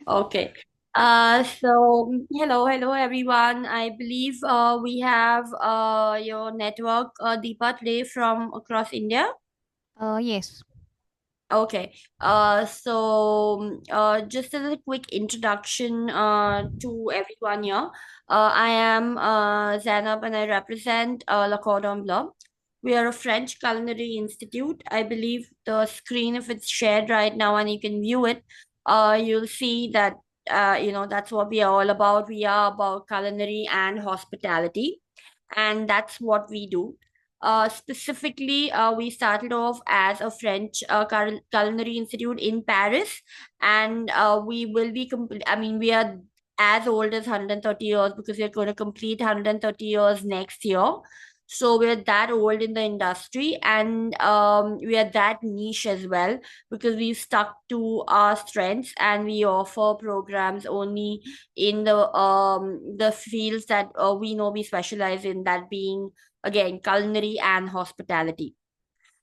Okay. Hello everyone. I believe we have your network, Deepa, today from across India. Yes. Okay. Just as a quick introduction to everyone here, I am Zainab and I represent Le Cordon Bleu. We are a French culinary institute. I believe the screen, if it's shared right now and you can view it, you'll see that, that's what we are all about. We are about culinary and hospitality, and that's what we do. Specifically, we started off as a French culinary institute in Paris, and we will be I mean, we are as old as 130 years because we're going to complete 130 years next year. So we're that old in the industry, and we are that niche as well because we've stuck to our strengths and we offer programs only in the fields that we know we specialize in, that being again culinary and hospitality.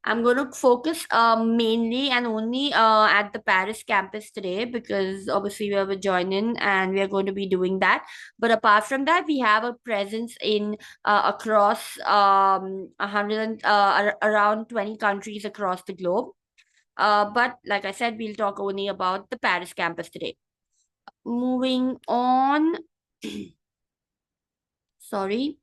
I'm going to focus mainly and only at the Paris campus today because obviously we have a join in and we are going to be doing that. But apart from that, we have a presence in across 100 around 20 countries across the globe. But like I said, we'll talk only about the Paris campus today. Moving on. Sorry.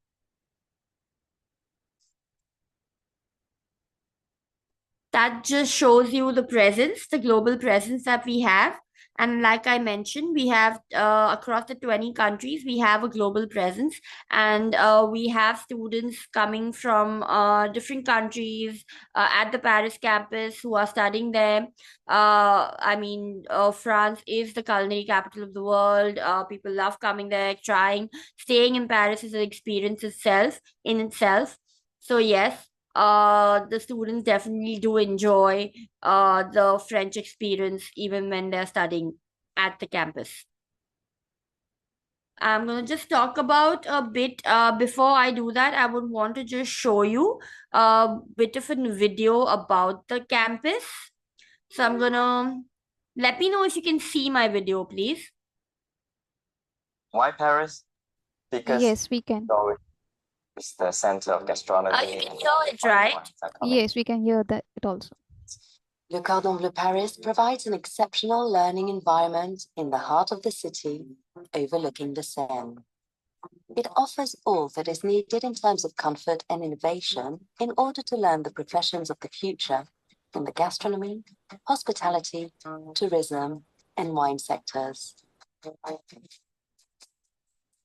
That just shows you the presence, the global presence that we have. And like I mentioned, we have across the 20 countries, we have a global presence, and we have students coming from different countries at the Paris campus who are studying there. France is the culinary capital of the world. People love coming there, trying. Staying in Paris is an experience itself in itself. So yes, the students definitely do enjoy the French experience even when they're studying at the campus. I'm going to just talk about a bit. Before I do that, I would want to just show you a bit of a video about the campus. So I'm going to let me know if you can see my video, please. Why Paris? Because Yes, we can. it's the center of gastronomy. You can hear it, right? Yes, we can hear that it also. Le Cordon Bleu Paris provides an exceptional learning environment in the heart of the city, overlooking the Seine. It offers all that is needed in terms of comfort and innovation in order to learn the professions of the future in the gastronomy, hospitality, tourism, and wine sectors.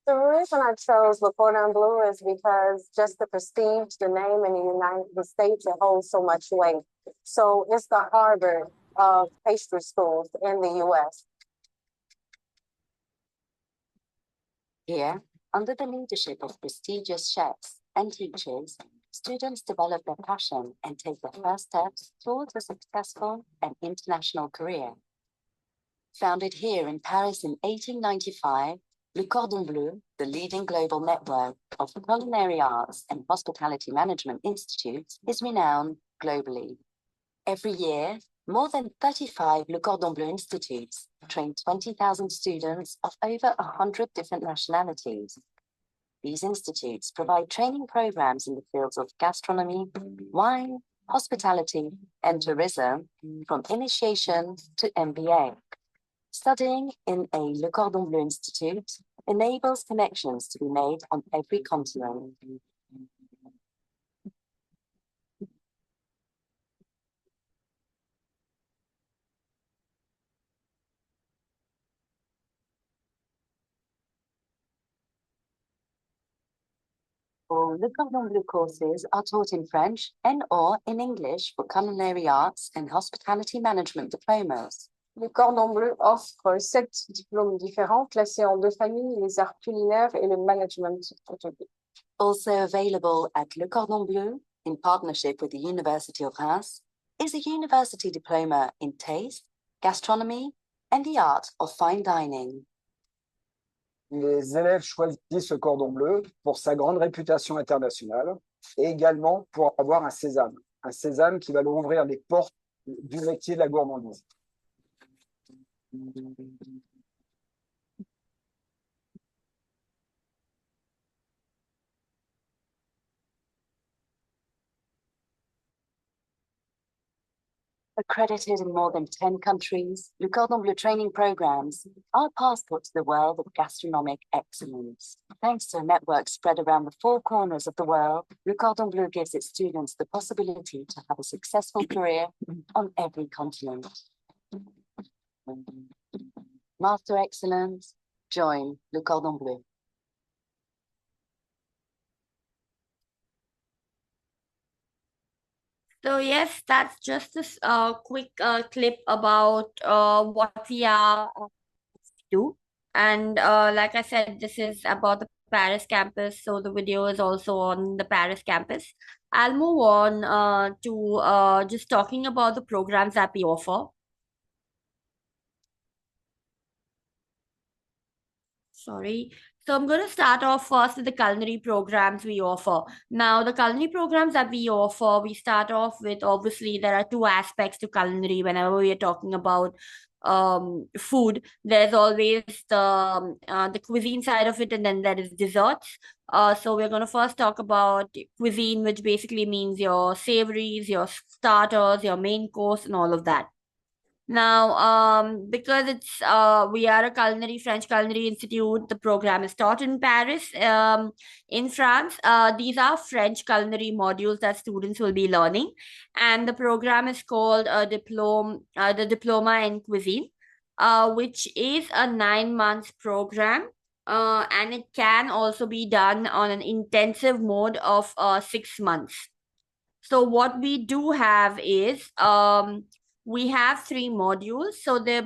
The reason I chose Le Cordon Bleu is because just the prestige, the name in the United States, it holds so much weight. So it's the Harvard of pastry schools in the US. Here, under the leadership of prestigious chefs and teachers, students develop their passion and take their first steps towards a successful and international career. Founded here in Paris in 1895, Le Cordon Bleu, the leading global network of culinary arts and hospitality management institutes, is renowned globally. Every year, more than 35 Le Cordon Bleu institutes train 20,000 students of over 100 different nationalities. These institutes provide training programs in the fields of gastronomy, wine, hospitality, and tourism, from initiation to MBA. Studying in a Le Cordon Bleu Institute enables connections to be made on every continent. All Le Cordon Bleu courses are taught in French and/or in English for culinary arts and hospitality management diplomas. Le Cordon Bleu offre 7 diplômes différents classés en deux familles, les arts culinaires et le management hôtelier. Also available at Le Cordon Bleu, in partnership with the University of Reims, is a university diploma in taste, gastronomy, and the art of fine dining. Les élèves choisissent le Cordon Bleu pour sa grande réputation internationale et également pour avoir un sésame qui va leur ouvrir les portes du métier de la gourmandise. Accredited in more than 10 countries, Le Cordon Bleu training programs are a passport to the world of gastronomic excellence. Thanks to a network spread around the four corners of the world, Le Cordon Bleu gives its students the possibility to have a successful career on every continent. Master Excellence, join Le Cordon Bleu. So yes, that's just this quick clip about what we are do. And like I said, this is about the Paris campus, so the video is also on the Paris campus. I'll move on to just talking about the programs that we offer. Sorry. So I'm going to start off first with the culinary programs we offer. Now, the culinary programs that we offer, we start off with, obviously, there are two aspects to culinary whenever we are talking about food. There's always the cuisine side of it, and then there is desserts. So we're going to first talk about cuisine, which basically means your savories, your starters, your main course, and all of that. Now, because we are a French culinary institute, the program is taught in Paris, in France. These are French culinary modules that students will be learning, and the program is called the Diploma in Cuisine, which is a 9 months program. And it can also be done on an intensive mode of 6 months. So what we do have is we have three modules. So they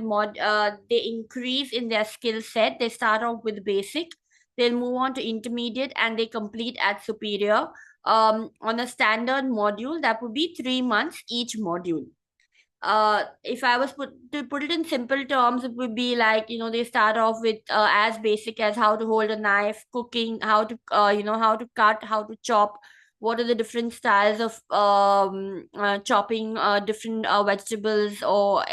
increase in their skill set. They start off with basic, they'll move on to intermediate, and they complete at superior on a standard module that would be 3 months each module. If I was to put it in simple terms, it would be like, they start off with as basic as how to hold a knife, cooking, how to how to cut, how to chop, what are the different styles of chopping different vegetables, or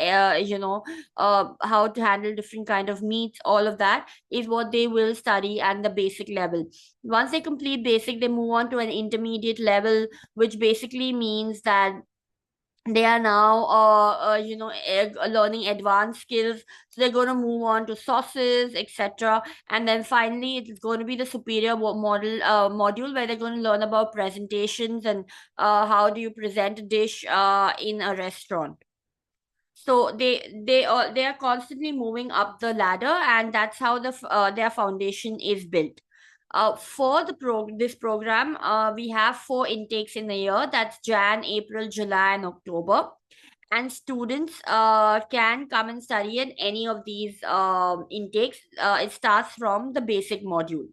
how to handle different kind of meats. All of that is what they will study at the basic level. Once they complete basic, they move on to an intermediate level, which basically means that they are now learning advanced skills, so they're going to move on to sauces, etc. And then finally it's going to be the superior module, where they're going to learn about presentations and how do you present a dish in a restaurant. So they are constantly moving up the ladder, and that's how their foundation is built. For this program, we have 4 intakes in a year. That's Jan, April, July, and October. And students can come and study in any of these intakes. It starts from the basic module.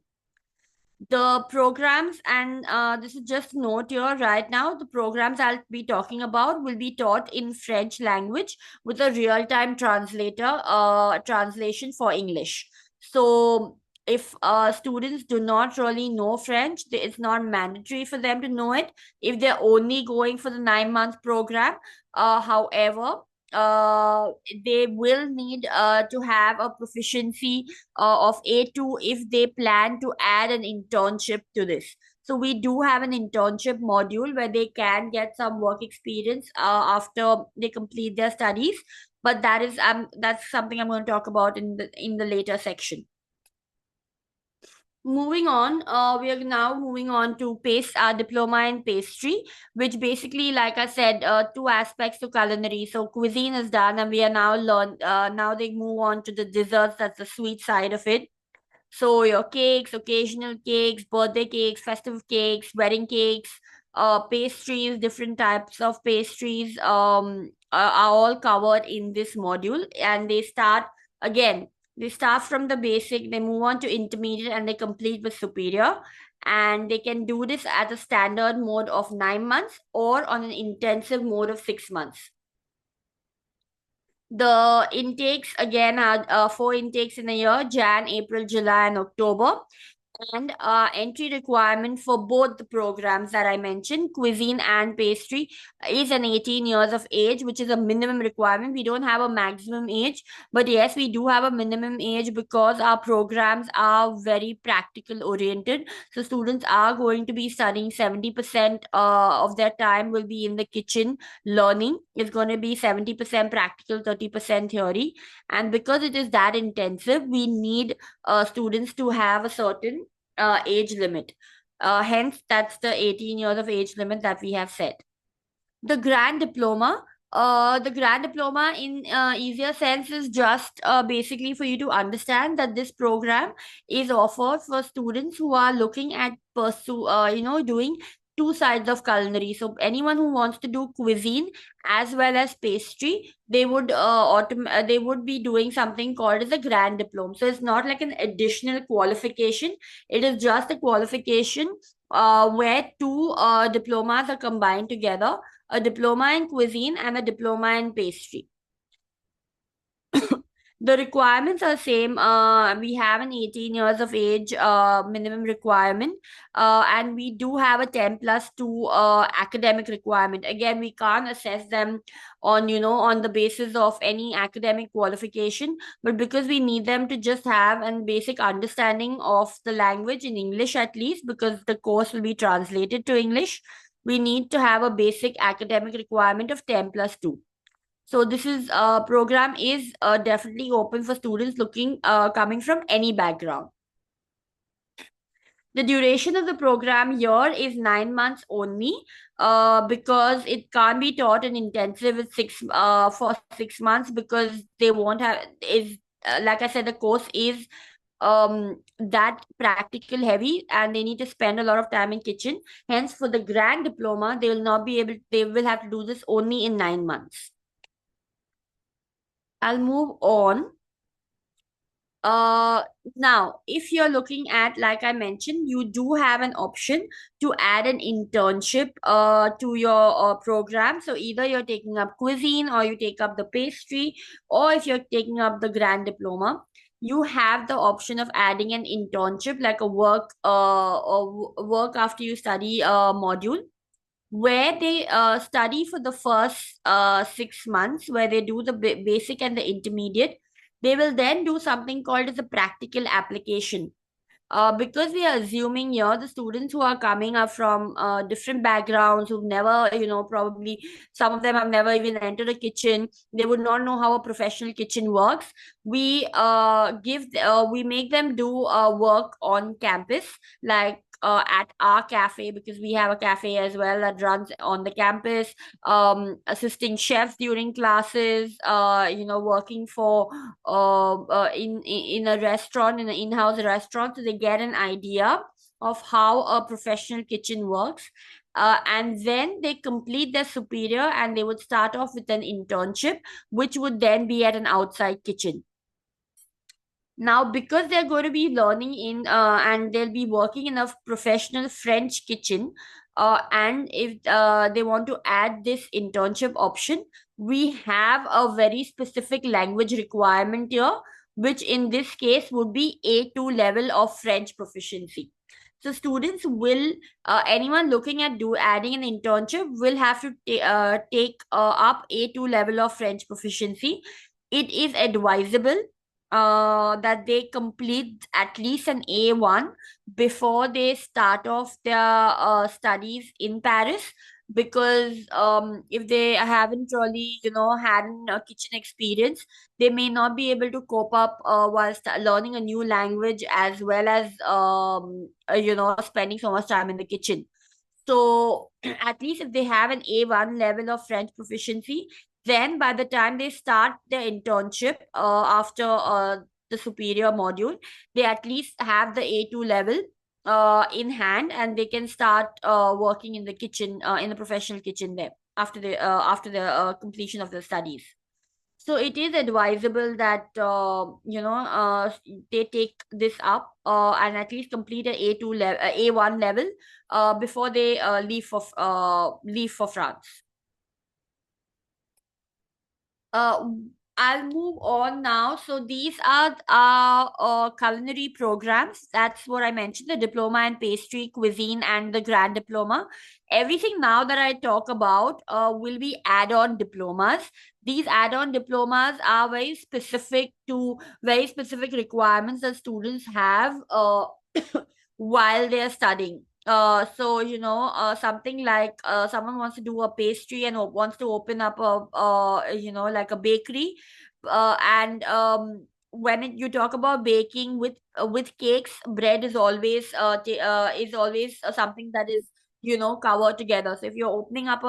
The programs, and this is just a note here right now, the programs I'll be talking about will be taught in French language with a real-time translation for English. So if students do not really know French, it's not mandatory for them to know it if they're only going for the 9 month program. However, they will need to have a proficiency of A2 if they plan to add an internship to this. So we do have an internship module where they can get some work experience after they complete their studies, but that's something I'm going to talk about in the later section. Moving on, we are now moving on to diploma in pastry, which basically, like I said, 2 aspects to culinary. So cuisine is done, and we are now they move on to the desserts. That's the sweet side of it. So your cakes, occasional cakes, birthday cakes, festive cakes, wedding cakes, pastries, different types of pastries are all covered in this module, and they start from the basic, they move on to intermediate, and they complete with superior. And they can do this at a standard mode of 9 months or on an intensive mode of 6 months. The intakes again are 4 intakes in a year: Jan, April, July, and October. And entry requirement for both the programs that I mentioned, cuisine and pastry, is an 18 years of age, which is a minimum requirement. We don't have a maximum age, but yes, we do have a minimum age because our programs are very practical oriented. So students are going to be studying 70% of their time will be in the kitchen learning. It's going to be 70% practical, 30% theory. And because it is that intensive, we need students to have a certain age limit. Hence, that's the 18 years of age limit that we have set. The grand diploma. The grand diploma in easier sense is just basically for you to understand that this program is offered for students who are looking at doing two sides of culinary. So anyone who wants to do cuisine as well as pastry, they would be doing something called as a grand diploma. So it's not like an additional qualification. It is just a qualification where two diplomas are combined together, a diploma in cuisine and a diploma in pastry. The requirements are same. We have an 18 years of age minimum requirement, and we do have a 10+2 academic requirement. Again, we can't assess them on on the basis of any academic qualification, but because we need them to just have a basic understanding of the language in English at least, because the course will be translated to English, we need to have a basic academic requirement of 10+2. So this is program is definitely open for students looking coming from any background. The duration of the program here is 9 months only, because it can't be taught in intensive for 6 months, because they won't have is like I said, the course is that practical heavy and they need to spend a lot of time in kitchen. Hence, for the grand diploma, they will have to do this only in 9 months. I'll move on. Now, if you're looking at, like I mentioned, you do have an option to add an internship to your program. So either you're taking up cuisine or you take up the pastry, or if you're taking up the grand diploma, you have the option of adding an internship, like a work after you study module, where they study for the first 6 months, where they do the basic and the intermediate. They will then do something called as a practical application. Because we are assuming here the students who are coming are from different backgrounds, who've never, probably some of them have never even entered a kitchen. They would not know how a professional kitchen works. We make them do work on campus, like at our cafe, because we have a cafe as well that runs on the campus, assisting chefs during classes, working for in a restaurant, in an in-house restaurant, so they get an idea of how a professional kitchen works. And then they complete their superior and they would start off with an internship, which would then be at an outside kitchen. Now, because they're going to be learning in and they'll be working in a professional French kitchen, and if they want to add this internship option, we have a very specific language requirement here, which in this case would be A2 level of French proficiency. So students will, anyone looking at adding an internship will have to take up A2 level of French proficiency. It is advisable that they complete at least an A1 before they start off their studies in Paris, because if they haven't really had a kitchen experience, they may not be able to cope up whilst learning a new language, as well as spending so much time in the kitchen. So at least if they have an A1 level of French proficiency, then by the time they start their internship after the superior module, they at least have the A2 level in hand, and they can start working in the kitchen, in the professional kitchen there after the completion of the studies. So it is advisable that they take this up and at least complete an A2 level, A1 level before they leave for France. I'll move on now. So these are our culinary programs. That's what I mentioned, the diploma in pastry, cuisine, and the grand diploma. Everything now that I talk about will be add-on diplomas. These add-on diplomas are very specific requirements that students have while they're studying. So something like someone wants to do a pastry and wants to open up like a bakery, and when you talk about baking with cakes, bread is always something that is covered together. So if you're opening up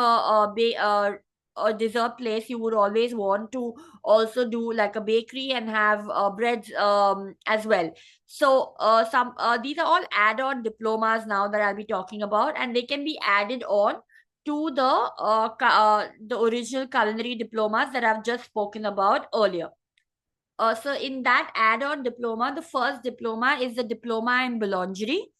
a dessert place, you would always want to also do like a bakery and have breads as well. So some these are all add-on diplomas now that I'll be talking about, and they can be added on to the original culinary diplomas that I've just spoken about earlier. So in that add-on diploma, the first diploma is the diploma in boulangerie.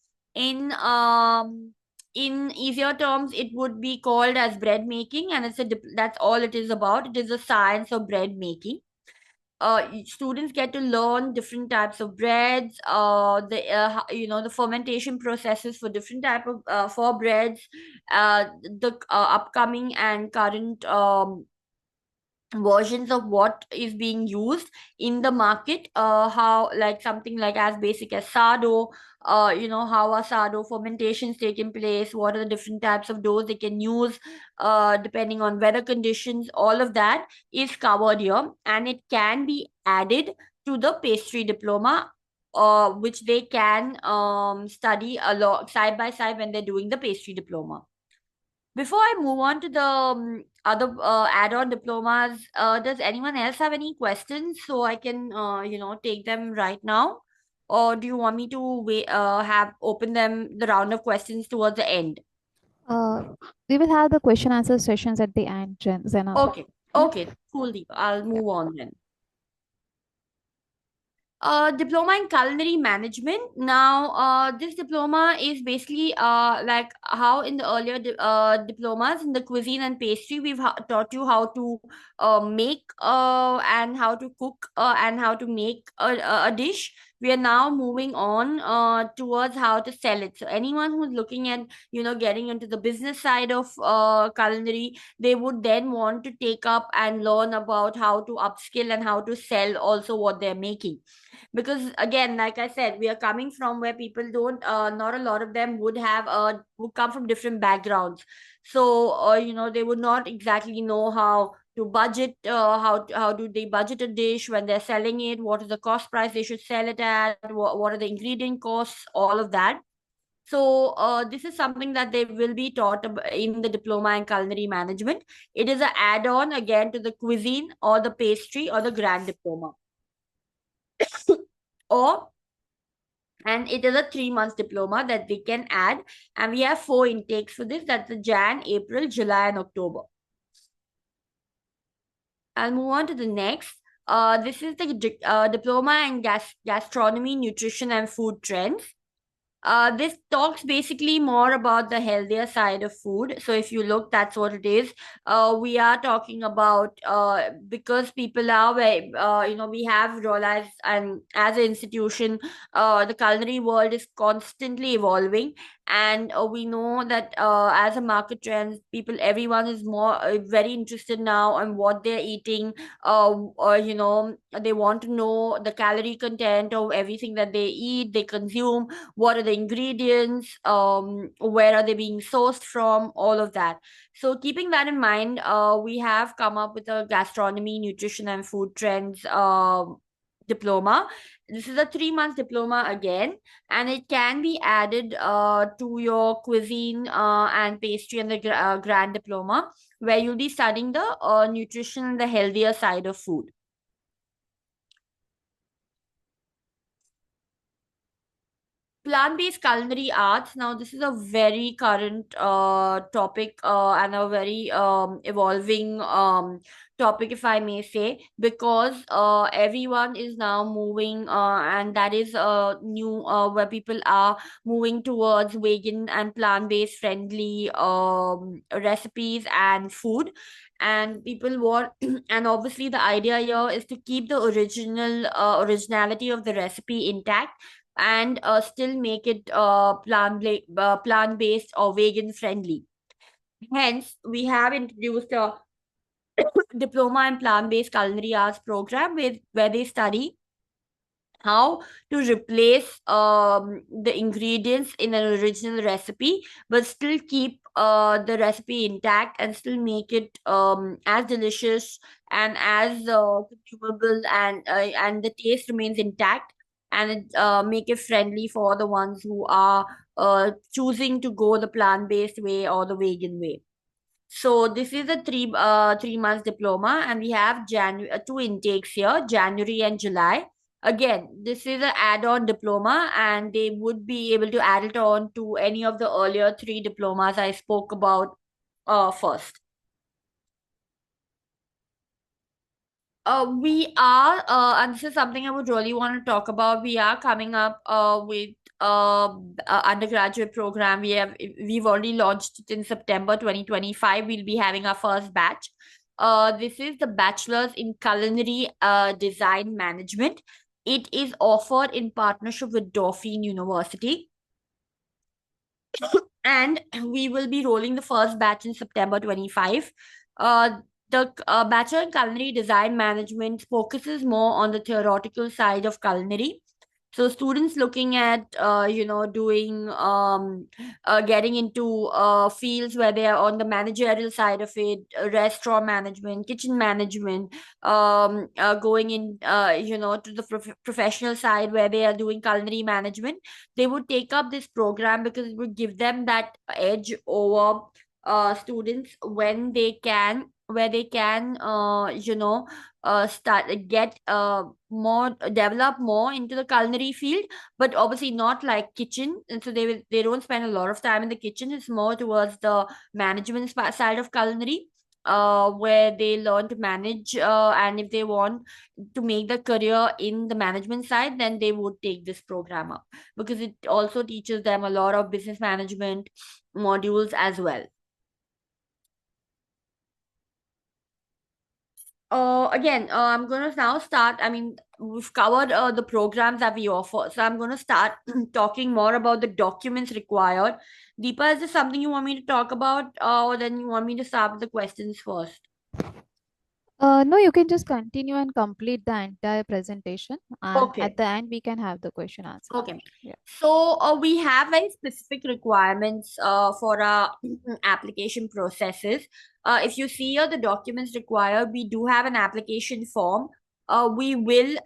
In easier terms, it would be called as bread making, and that's all it is about. It is the science of bread making. Students get to learn different types of breads, the fermentation processes for different type of for breads, the upcoming and current versions of what is being used in the market, how like something like as basic as sourdough, how are sourdough fermentations taking place, what are the different types of doughs they can use depending on weather conditions. All of that is covered here, and it can be added to the pastry diploma, which they can study side by side when they're doing the pastry diploma. Before I move on to the other add-on diplomas, does anyone else have any questions so I can, take them right now? Or do you want me to have open the round of questions towards the end? Uh, we will have the question answer sessions at the end, Zena. Okay, Yeah. okay, cool, Deepa. I'll move on then. Diploma in culinary management. Now, this diploma is basically like how in the earlier diplomas in the cuisine and pastry, we've taught you how to make and how to cook and how to make a dish. We are now moving on towards how to sell it. So anyone who's looking at getting into the business side of culinary, they would then want to take up and learn about how to upskill and how to sell also what they're making. Because again, like I said, we are coming from where people don't not a lot of them would come from different backgrounds. So they would not exactly know how to budget, how do they budget a dish when they're selling it, what is the cost price they should sell it at, what are the ingredient costs, all of that. So this is something that they will be taught in the diploma in culinary management. It is an add-on again to the cuisine or the pastry or the grand diploma. or And it is a 3 months diploma that they can add, and we have 4 intakes for this. That's the Jan, April, July, and October. I'll move on to the next. This is the diploma in gastronomy, nutrition, and food trends. This talks basically more about the healthier side of food. So if you look, that's what it is. We are talking about because people are we have realized, and as an institution, the culinary world is constantly evolving, and we know that as a market trend, everyone is more very interested now on what they're eating, or they want to know the calorie content of everything that they eat, they consume, what are the ingredients, where are they being sourced from, all of that. So keeping that in mind, we have come up with a gastronomy, nutrition, and food trends diploma. This is a 3 month diploma again, and it can be added to your cuisine and pastry and the grand diploma, where you'll be studying the nutrition and the healthier side of food. Plant-based culinary arts. Now, this is a very current topic and a very evolving topic, if I may say, because everyone is now moving, and that is new, where people are moving towards vegan and plant-based friendly recipes and food. and people want and obviously the idea here is to keep the originality of the recipe intact and still make it plant based or vegan friendly. Hence, we have introduced a diploma in plant based culinary arts program where they study how to replace the ingredients in an original recipe but still keep the recipe intact and still make it as delicious and as consumable, and the taste remains intact, and make it friendly for the ones who are choosing to go the plant-based way or the vegan way. So this is a 3 months diploma, and we have January two intakes here, January and July. Again, this is an add-on diploma, and they would be able to add it on to any of the earlier 3 diplomas I spoke about first. We are, and this is something I would really want to talk about. We are coming up with undergraduate program. We've already launched it in September 2025. We'll be having our first batch. This is the Bachelor's in Culinary Design Management. It is offered in partnership with Dauphine University. And we will be rolling the first batch in September 25. The Bachelor in Culinary Design Management focuses more on the theoretical side of culinary. So students looking at doing getting into fields where they are on the managerial side of it, restaurant management, kitchen management, going in to the professional side where they are doing culinary management. They would take up this program because it would give them that edge over students when they can where they can start get more develop more into the culinary field, but obviously not like kitchen, and so they don't spend a lot of time in the kitchen. It's more towards the management side of culinary, where they learn to manage, and if they want to make the career in the management side, then they would take this program up because it also teaches them a lot of business management modules as well. Again, I'm going to now start. I mean, we've covered the programs that we offer. So I'm going to start talking more about the documents required. Deepa, is this something you want me to talk about, or then you want me to start with the questions first? No, you can just continue and complete the entire presentation, and Okay. at the end we can have the question answer. Okay. Yeah. So we have very specific requirements for our application processes. If you see here the documents required, we do have an application form. We will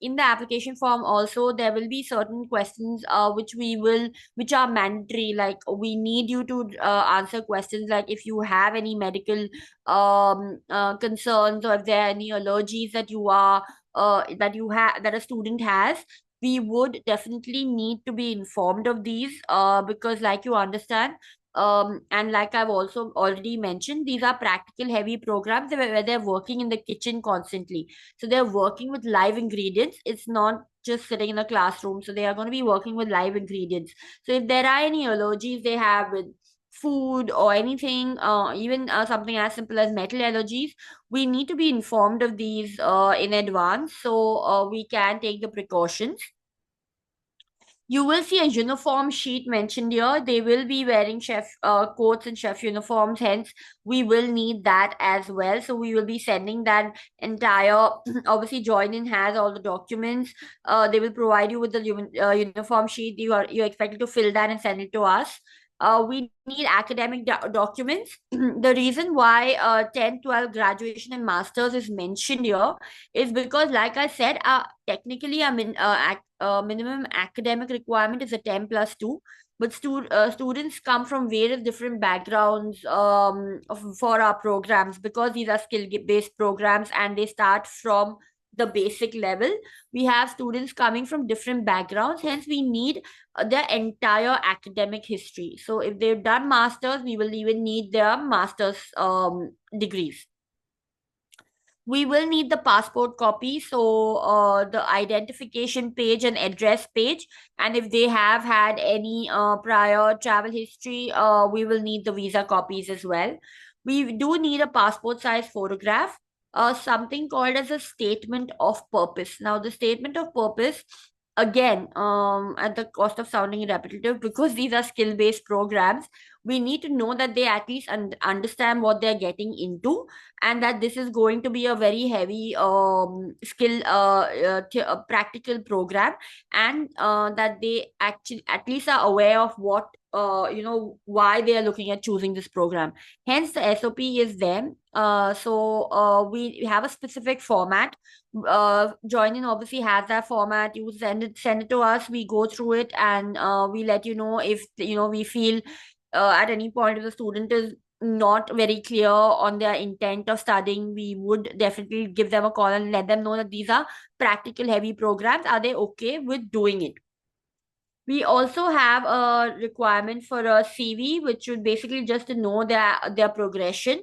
in the application form also there will be certain questions which are mandatory. Like we need you to answer questions like if you have any medical concerns, or if there are any allergies that you are that a student has. We would definitely need to be informed of these because like you understand, and like I've also already mentioned, these are practical heavy programs where they're working in the kitchen constantly. So they're working with live ingredients. It's not just sitting in a classroom. So they are going to be working with live ingredients. So if there are any allergies they have with food or anything, even something as simple as metal allergies, we need to be informed of these in advance so we can take the precautions. You will see a uniform sheet mentioned here. They will be wearing chef coats and chef uniforms. Hence, we will need that as well. So we will be sending that entire. Obviously, Join-in has all the documents. They will provide you with the uniform sheet. You're expected to fill that and send it to us. We need academic documents. The reason why 10, 12 graduation and masters is mentioned here is because, like I said, technically, minimum academic requirement is a 10+2, but students come from various different backgrounds for our programs because these are skill-based programs and they start from the basic level. We have students coming from different backgrounds, hence we need their entire academic history. So if they've done masters, we will even need their masters degrees. We will need the passport copy, so the identification page and address page, and if they have had any prior travel history, we will need the visa copies as well. we do need a passport size photograph, something called as a statement of purpose. Now, the statement of purpose, again, at the cost of sounding repetitive, because these are skill based programs, we need to know that they at least understand what they're getting into, and that this is going to be a very heavy skill practical program, and that they actually at least are aware of what why they are looking at choosing this program. Hence the SOP is there. We have a specific format. Join in obviously has that format. You send it to us, we go through it, and we let you know if we feel at any point if the student is not very clear on their intent of studying, we would definitely give them a call and let them know that these are practical heavy programs. Are they okay with doing it? We also have a requirement for a CV, which should basically just to know their progression,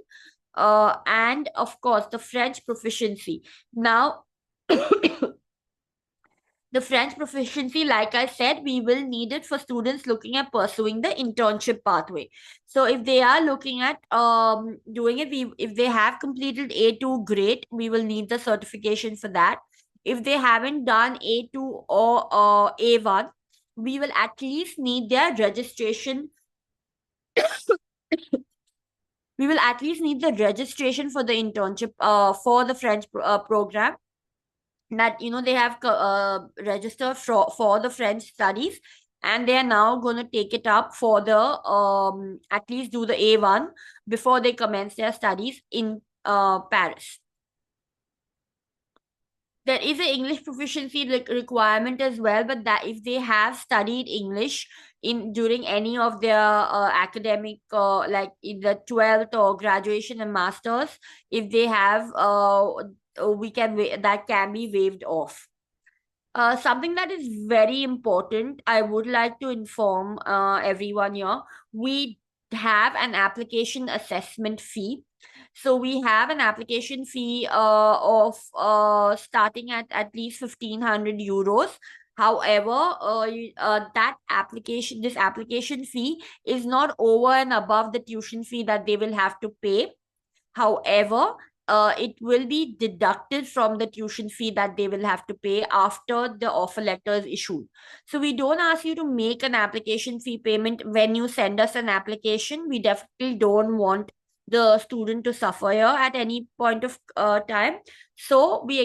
and of course the French proficiency. Now, the French proficiency, like I said, we will need it for students looking at pursuing the internship pathway. So if they are looking at doing it, if they have completed A2, great. We will need the certification for that. If they haven't done A2 or A1, we will at least need their registration. We will at least need the registration for the internship for the French program, that they have registered for the French studies, and they are now going to take it up for the at least do the A1 before they commence their studies in Paris. There is an English proficiency requirement as well, but that if they have studied English in during any of their academic like in the 12th or graduation and masters, if they have that can be waived off. Something that is very important, I would like to inform everyone here. We have an application assessment fee. So we have an application fee of starting at least 1,500 euros. However, this application fee is not over and above the tuition fee that they will have to pay. However, it will be deducted from the tuition fee that they will have to pay after the offer letter is issued. So we don't ask you to make an application fee payment when you send us an application. We definitely don't want the student to suffer here at any point of time. So we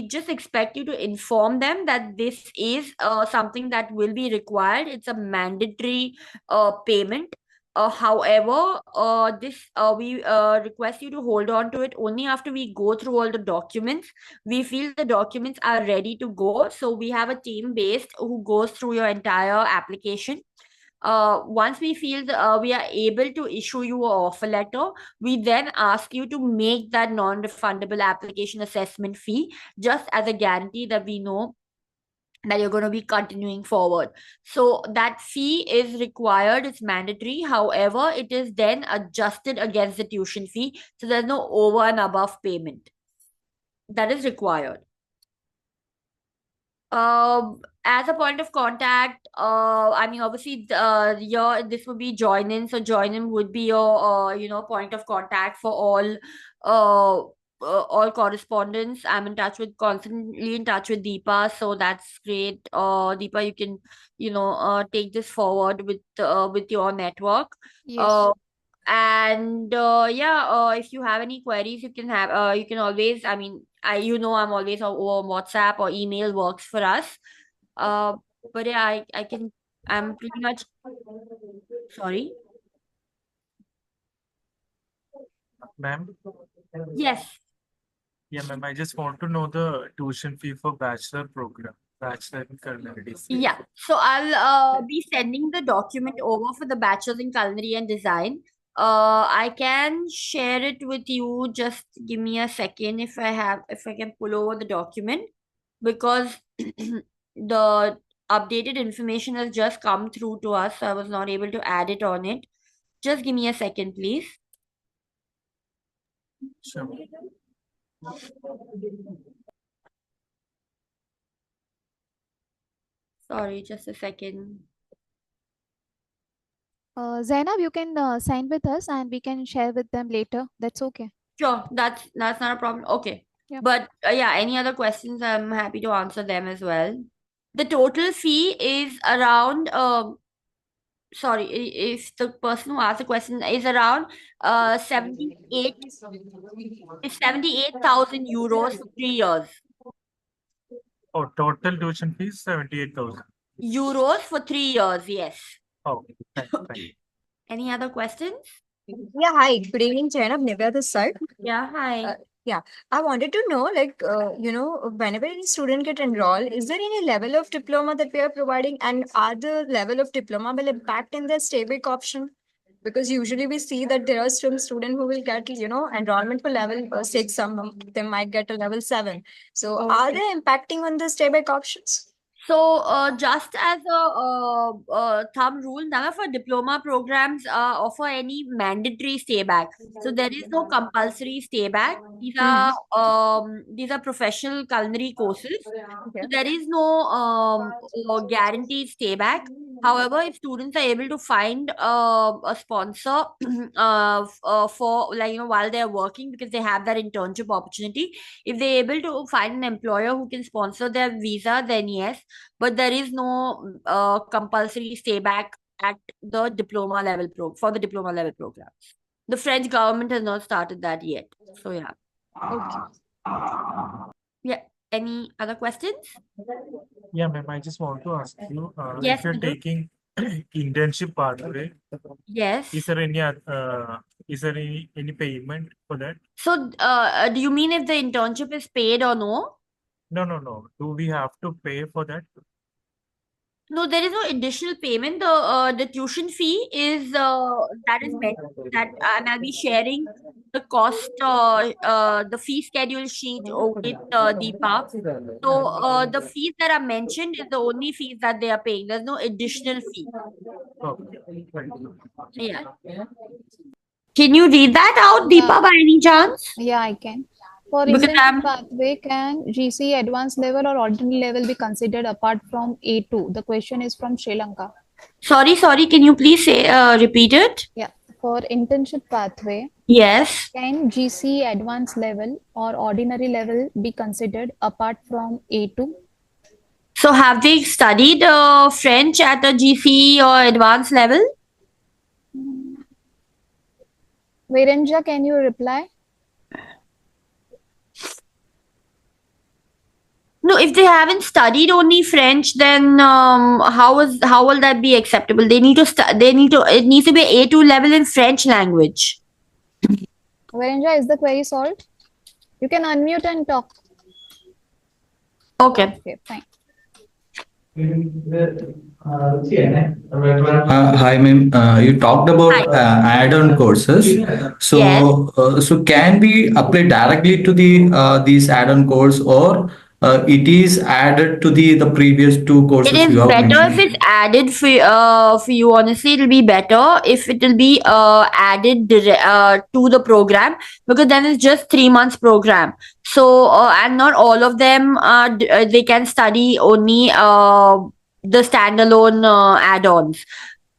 just expect you to inform them that this is something that will be required. It's a mandatory payment. However, we request you to hold on to it only after we go through all the documents. We feel the documents are ready to go. So we have a team based who goes through your entire application. Once we feel we are able to issue you an offer letter, we then ask you to make that non-refundable application assessment fee, just as a guarantee that we know that you're going to be continuing forward. So that fee is required, it's mandatory. However, it is then adjusted against the tuition fee. So there's no over and above payment that is required. As a point of contact, I mean, obviously, this would be join in. So join in would be your, point of contact for all correspondence. I'm constantly in touch with Deepa, so that's great. Deepa, you can, take this forward with your network. Yes. And if you have any queries, you can always, I mean, I'm always over WhatsApp or email works for us. Uh, but yeah, I'm pretty much sorry. Ma'am? Yes. Yeah, ma'am. I just want to know the tuition fee for bachelor program, bachelor in culinary. Yeah. So I'll be sending the document over for the Bachelor's in Culinary and Design. I can share it with you. Just give me a second if I can pull over the document, because the updated information has just come through to us, so I was not able to add it on it. Just give me a second, please. Sure. Sorry, just a second. Zainab, you can sign with us and we can share with them later. That's okay. Sure, that's not a problem. Okay. Yeah. But yeah, any other questions, I'm happy to answer them as well. The total fee is around sorry, if the person who asked the question is around 78 is 78,000 euros for 3 years. Oh, total tuition fees 78,000. Euros for 3 years, yes. Oh, thank you. Any other questions? Yeah, hi. Good evening, Jainab. Nivya this side. Yeah, hi. Yeah, I wanted to know, like, whenever any student get enrolled, is there any level of diploma that we are providing, and are the level of diploma will impact in their stay-back option? Because usually we see that there are some student who will get, enrollment for level 6, some of them might get a level 7. So are they impacting on the stay-back options? So, just as a thumb rule, none of our diploma programs offer any mandatory stay back. So there is no compulsory stay back. These are professional culinary courses. Okay. So there is no guaranteed stay back. However, if students are able to find a sponsor for while they're working, because they have that internship opportunity, if they're able to find an employer who can sponsor their visa, then yes. But there is no compulsory stay back at the diploma level for the diploma level programs. The French government has not started that yet. So yeah. Okay. Yeah. Any other questions? Yeah, ma'am, I just want to ask you, Yes, if you're Madhu. taking internship pathway, Yes. is there any payment for that? So, do you mean if the internship is paid or no? No. Do we have to pay for that? No, there is no additional payment. The tuition fee is that is meant that, and I'll be sharing the cost, the fee schedule sheet with Deepa. So the fees that are mentioned is the only fees that they are paying. There's no additional fee. Okay. Thank you. Yeah. Can you read that out, Deepa, by any chance? Yeah, I can. For Because internship pathway, can GC advanced level or ordinary level be considered apart from A2? The question is from Sri Lanka. Sorry. Can you please repeat it? Yeah. For internship pathway, Yes. can GC advanced level or ordinary level be considered apart from A2? So have they studied French at a GC or advanced level? Virendra, can you reply? No, if they haven't studied only French, then how will that be acceptable? They need to it needs to be A2 level in French language. Virendra, is the query solved? You can unmute and talk. Okay. Okay, fine. Hi, ma'am. You talked about add-on courses. So, Yes. So can we apply directly to the these add-on course, or it is added to the previous two courses It is you have better if mentioned? it's added for you. Honestly, it'll be better if it will be added to the program, because then it's just 3 months program. So and not all of them they can study only the standalone add-ons.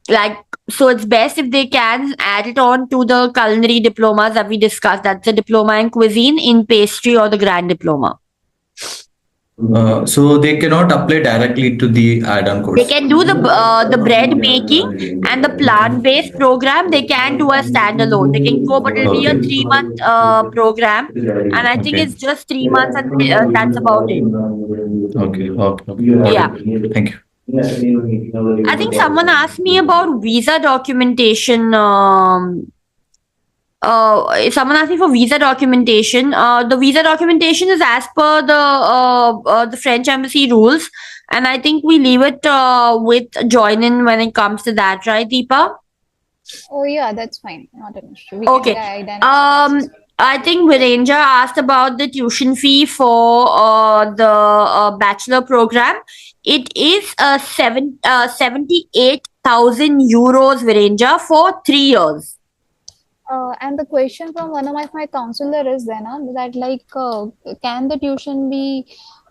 Like, so it's best if they can add it on to the culinary diplomas that we discussed. That's the diploma in cuisine, in pastry, or the grand diploma. So they cannot apply directly to the add-on course. They can do the bread making and the plant-based program. They can do a standalone. They can go, but it'll be a 3 month program, and I think it's just 3 months, and that's about it. Okay. Yeah. Thank you. I think someone asked me about visa documentation. Someone asked me for visa documentation. The visa documentation is as per the French embassy rules, and I think we leave it with join in when it comes to that, right, Deepa? Oh yeah, that's fine. Not an issue. We Okay. can guide and I think Virendra asked about the tuition fee for the bachelor program. It is 78,000 euros, Virendra, for 3 years. and the question from one of my counselor is then that like can the tuition be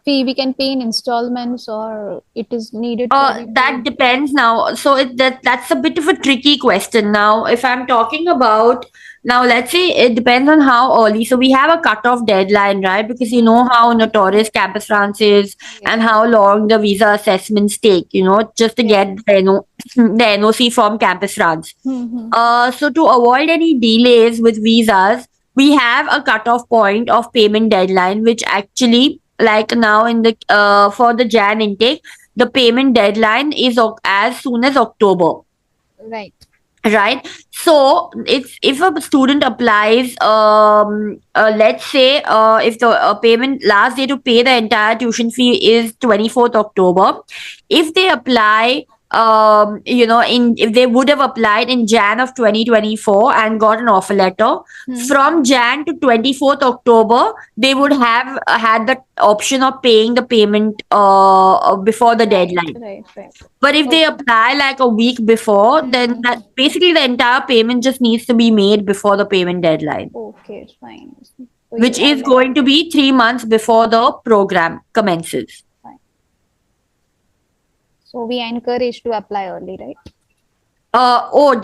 fee we can pay in installments, or it is needed to be That paid? depends now. So that's a bit of a tricky question. Now, if I'm talking about now, let's say it depends on how early. So we have a cutoff deadline, right? Because you know how notorious Campus France is and how long the visa assessments take. Just to Yeah. get the NOC from Campus France. Mm-hmm. So to avoid any delays with visas, we have a cutoff point of payment deadline, which actually, like now in the for the Jan intake, the payment deadline is as soon as October, Right. right? So it's if a student applies, let's say if the payment last day to pay the entire tuition fee is 24th October, if they apply, in if they would have applied in Jan of 2024 and got an offer letter, from Jan to 24th October, they would have had the option of paying the payment before the deadline. Right. But if they apply like a week before, then that basically the entire payment just needs to be made before the payment deadline, Okay, fine. So which is going to be 3 months before the program commences. So we encourage to apply early, right?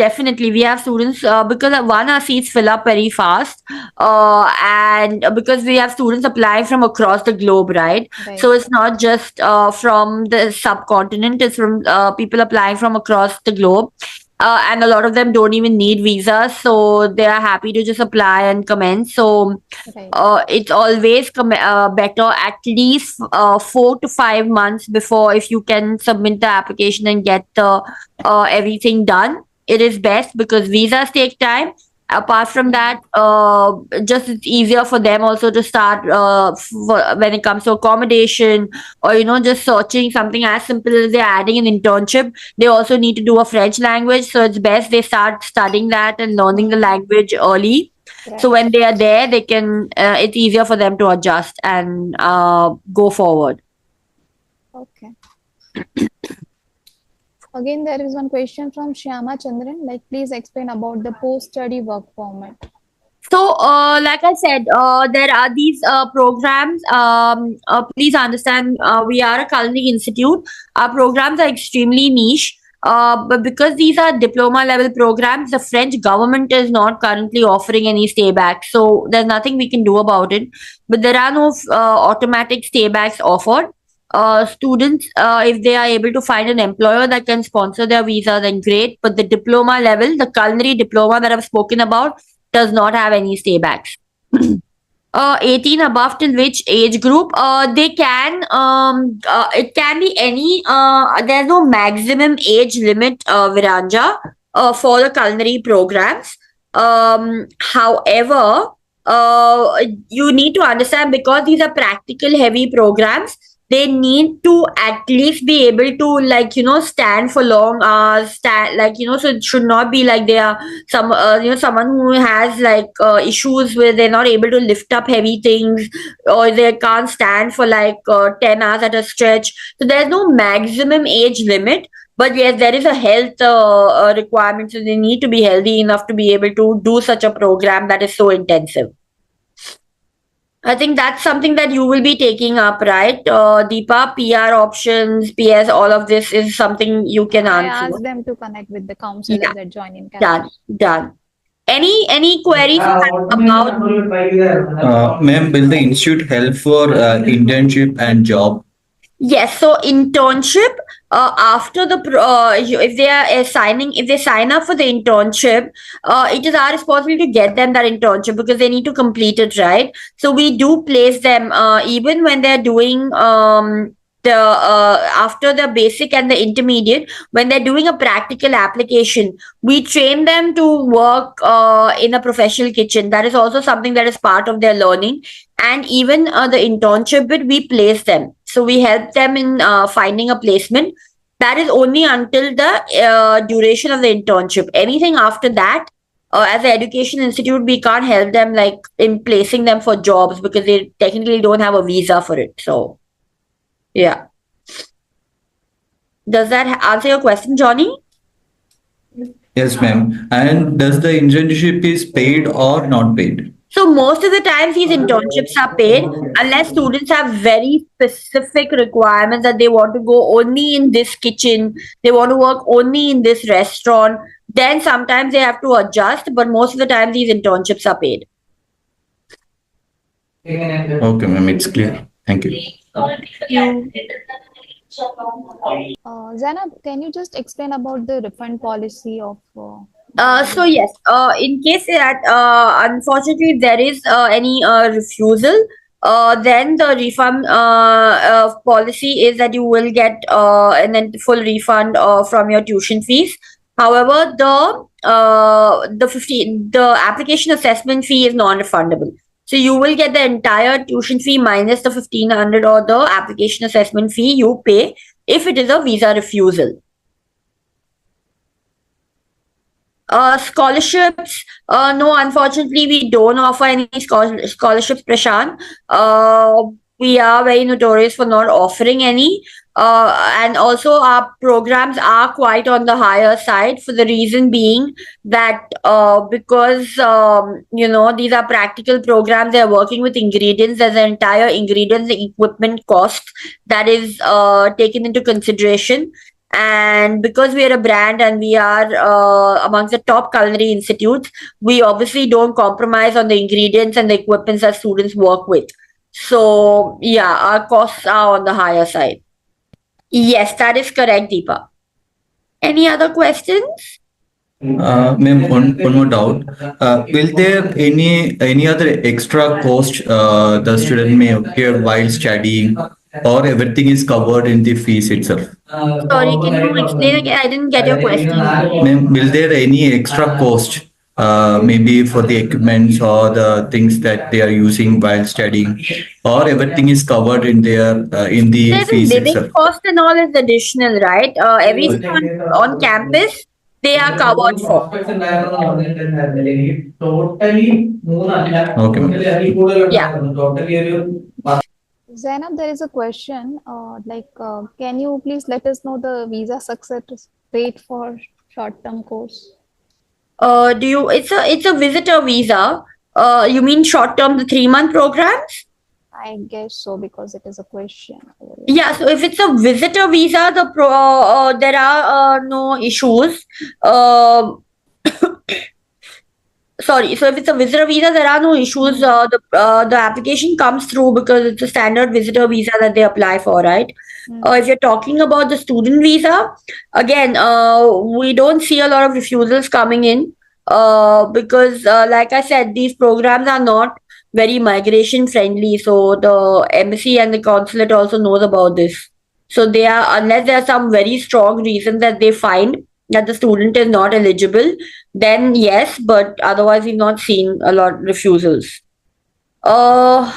Definitely. We have students because one, our seats fill up very fast, and because we have students applying from across the globe, right? Right. So it's not just from the subcontinent; it's from people applying from across the globe. And a lot of them don't even need visas, so they are happy to just apply and commence. So Right. it's always better at least 4 to 5 months before, if you can submit the application and get the everything done. It is best because visas take time. Apart from that, just it's easier for them also to start when it comes to accommodation, or just searching something as simple as they're adding an internship. They also need to do a French language, so it's best they start studying that and learning the language early. So when they are there, they can. It's easier for them to adjust and go forward. Okay. Again, there is one question from Shyama Chandran. Like, please explain about the post-study work format. So, like I said, there are these programs. Please understand, we are a culinary institute. Our programs are extremely niche. But because these are diploma level programs, the French government is not currently offering any stayback. So there's nothing we can do about it. But there are no automatic staybacks offered. Students, if they are able to find an employer that can sponsor their visa, then great. But the diploma level, the culinary diploma that I've spoken about, does not have any staybacks. 18 above, till which age group? They can, it can be any, there's no maximum age limit, Viranja, for the culinary programs. However, you need to understand, because these are practical heavy programs, they need to at least be able to stand for long hours, so it should not be like they are someone who has issues where they're not able to lift up heavy things, or they can't stand for 10 hours at a stretch. So there's no maximum age limit, but yes, there is a health requirement, so they need to be healthy enough to be able to do such a program that is so intensive. I think that's something that you will be taking up, right? Deepa, PR options, PS, all of this is something you can I answer. asked them to connect with the counselors that join in Done, campus. done. Any queries about? Ma'am, will the institute help for internship and job? Yes, so internship, after the if they are if they sign up for the internship, it is our responsibility to get them that internship, because they need to complete it, right? So we do place them even when they're doing the after the basic and the intermediate, when they're doing a practical application, we train them to work in a professional kitchen. That is also something that is part of their learning. And even the internship bit, we place them. So we help them in finding a placement. That is only until the duration of the internship. Anything after that, as an education institute, we can't help them in placing them for jobs, because they technically don't have a visa for it. So, yeah. Does that answer your question, Johnny? Yes, ma'am. And does the internship is paid or not paid? So most of the times these internships are paid unless students have very specific requirements that they want to go only in this kitchen, they want to work only in this restaurant. Then sometimes they have to adjust, but most of the time these internships are paid. Okay, ma'am, it's clear. Thank you. You. Zainab, can you just explain about the refund policy of? So yes, in case that unfortunately there is any refusal, then the refund policy is that you will get and then full refund from your tuition fees. However, the application assessment fee is non-refundable. So you will get the entire tuition fee minus the 1,500 or the application assessment fee you pay if it is a visa refusal. Scholarships, no, unfortunately, we don't offer any scholarships, Prashant. We are very notorious for not offering any. And also, our programs are quite on the higher side for the reason being that because, these are practical programs, they're working with ingredients, there's an entire ingredients and equipment cost that is taken into consideration. And because we are a brand and we are amongst the top culinary institutes, we obviously don't compromise on the ingredients and the equipments that students work with. So, yeah, our costs are on the higher side. Yes, that is correct, Deepa. Any other questions? Ma'am, one more doubt. Will there any other extra cost the student may appear while studying, or everything is covered in the fees itself? Sorry, can you explain again? I didn't get your question. Ma'am, will there any extra cost, maybe for the equipments or the things that they are using while studying, or everything is covered in in the There's a fees living itself? cost and all is additional, right? Everything on campus, they are covered for. Okay, ma'am. Yeah. Zainab, there is a question. Can you please let us know the visa success rate for short-term course? It's a visitor visa. You mean short term, the 3 month programs? I guess so because it is a question. Yeah, so if it's a visitor visa, there are no issues. Sorry, so if it's a visitor visa, there are no issues. The application comes through because it's a standard visitor visa that they apply for, right? If you're talking about the student visa, again, we don't see a lot of refusals coming in because, like I said, these programs are not very migration friendly. So the embassy and the consulate also knows about this. So they are, unless there are some very strong reasons that they find that the student is not eligible, then yes, but otherwise we've not seen a lot of refusals. Uh,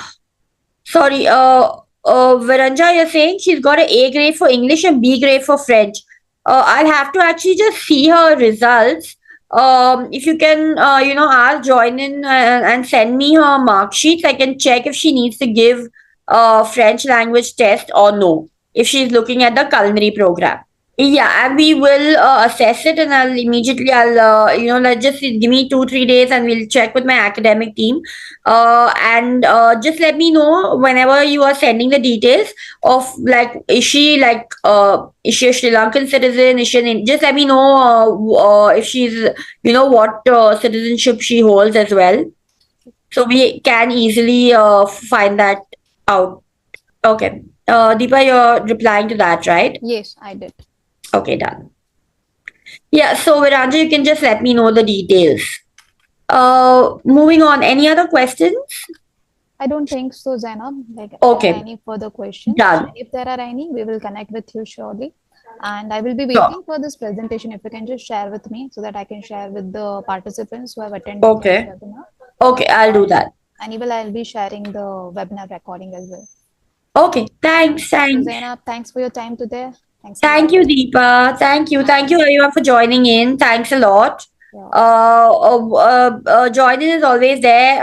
Sorry, Varanja, you're saying she's got an A grade for English and B grade for French. I'll have to actually just see her results. If you can, I'll join in and send me her mark sheets. I can check if she needs to give French language test or no, if she's looking at the culinary program. Yeah, and we will assess it, and let's just give me 2-3 days, and we'll check with my academic team. And just let me know whenever you are sending the details of like, is she a Sri Lankan citizen? Is she just let me know if she's, what citizenship she holds as well, so we can easily find that out. Okay, Deepa, you're replying to that, right? Yes, I did. Okay, done. Yeah, so Viranja, you can just let me know the details. Moving on, any other questions? I don't think so, Zainab. Okay. Any further questions? Done. If there are any, we will connect with you shortly. And I will be waiting for this presentation. If you can just share with me so that I can share with the participants who have attended Okay. the webinar. Okay, I'll do that. And even I'll be sharing the webinar recording as well. Okay, thanks. So Zainab, thanks for your time today. Thank you, Deepa. Thank you everyone for joining in. Thanks a lot. Join in is always there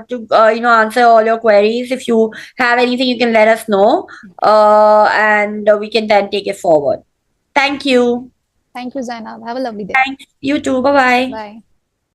to answer all your queries. If you have anything, you can let us know, and we can then take it forward. Thank you. Thank you, Zainab. Have a lovely day. Thanks. You too. Bye-bye. Bye.